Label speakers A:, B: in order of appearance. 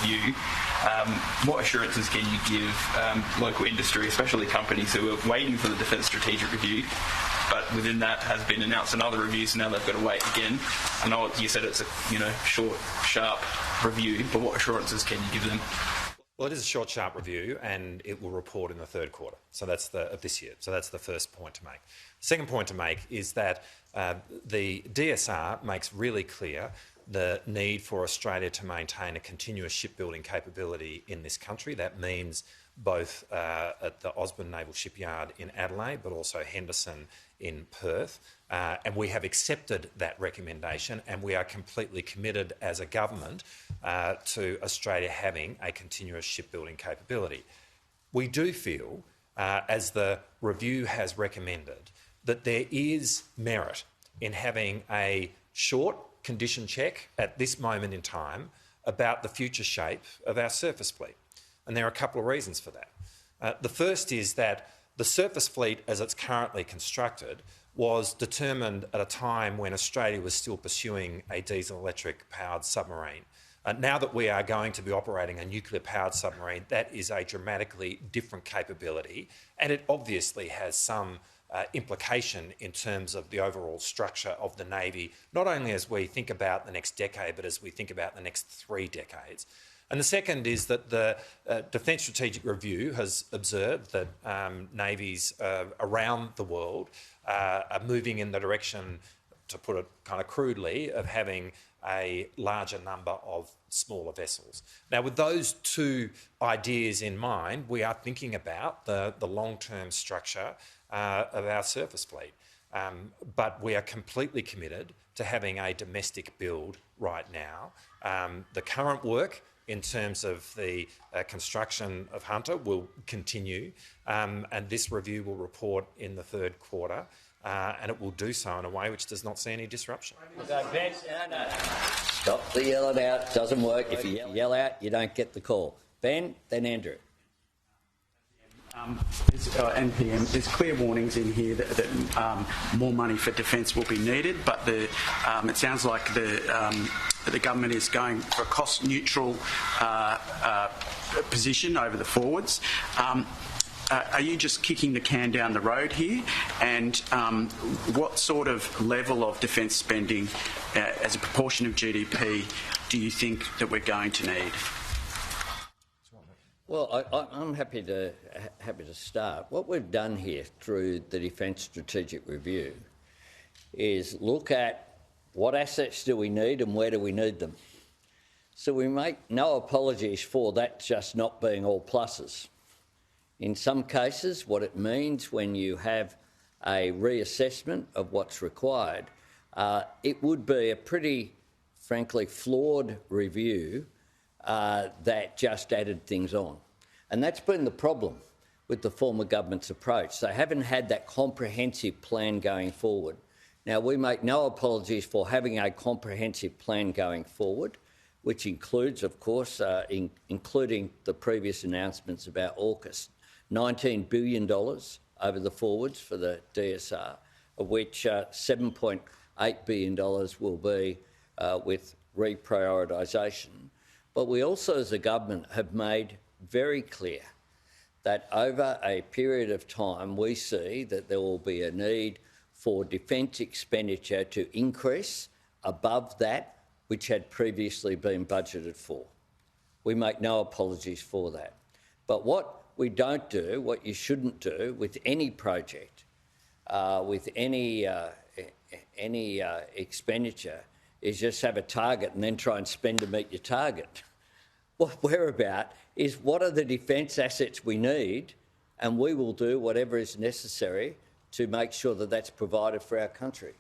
A: review, what assurances can you give local industry, especially companies who are waiting for the Defence Strategic Review, but within that has been announced another review, so now they've got to wait again? I know you said it's a short, sharp review, but what assurances can you give them?
B: Well, it is a short, sharp review, and it will report in the third quarter. So that's of this year. So that's the first point to make. The second point to make is that the DSR makes really clear the need for Australia to maintain a continuous shipbuilding capability in this country. That means both at the Osborne Naval Shipyard in Adelaide, but also Henderson in Perth. And we have accepted that recommendation, and we are completely committed as a government to Australia having a continuous shipbuilding capability. We do feel, as the review has recommended, that there is merit in having a short condition check at this moment in time about the future shape of our surface fleet. And there are a couple of reasons for that. The first is that the surface fleet, as it's currently constructed, was determined at a time when Australia was still pursuing a diesel-electric powered submarine. Now that we are going to be operating a nuclear-powered submarine, that is a dramatically different capability, and it obviously has some implication in terms of the overall structure of the Navy, not only as we think about the next decade, but as we think about the next 3 decades. And the second is that the Defence Strategic Review has observed that navies around the world are moving in the direction, to put it kind of crudely, of having a larger number of smaller vessels. Now, with those two ideas in mind, we are thinking about the long-term structure of our surface fleet. But we are completely committed to having a domestic build right now. The current work in terms of the construction of Hunter will continue, and this review will report in the third quarter, and it will do so in a way which does not see any disruption.
C: Stop the yelling out. Doesn't work. If you yell out, you don't get the call. Ben, then Andrew.
D: NPM, there's clear warnings in here that more money for defence will be needed, but it sounds like the government is going for a cost-neutral position over the forwards. Are you just kicking the can down the road here? And what sort of level of defence spending as a proportion of GDP do you think that we're going to need?
C: Well, I'm happy to start. What we've done here through the Defence Strategic Review is look at what assets do we need and where do we need them. So we make no apologies for that just not being all pluses. In some cases, what it means when you have a reassessment of what's required, it would be a pretty, frankly, flawed review that just added things on. And that's been the problem with the former government's approach. They haven't had that comprehensive plan going forward. Now, we make no apologies for having a comprehensive plan going forward, which includes, of course, including the previous announcements about AUKUS, $19 billion over the forwards for the DSR, of which $7.8 billion will be with reprioritisation. But we also, as a government, have made very clear that over a period of time we see that there will be a need for defence expenditure to increase above that which had previously been budgeted for. We make no apologies for that. But what we don't do, what you shouldn't do with any project, with any expenditure, is just have a target and then try and spend to meet your target. What we're about is what are the defence assets we need, and we will do whatever is necessary to make sure that that's provided for our country.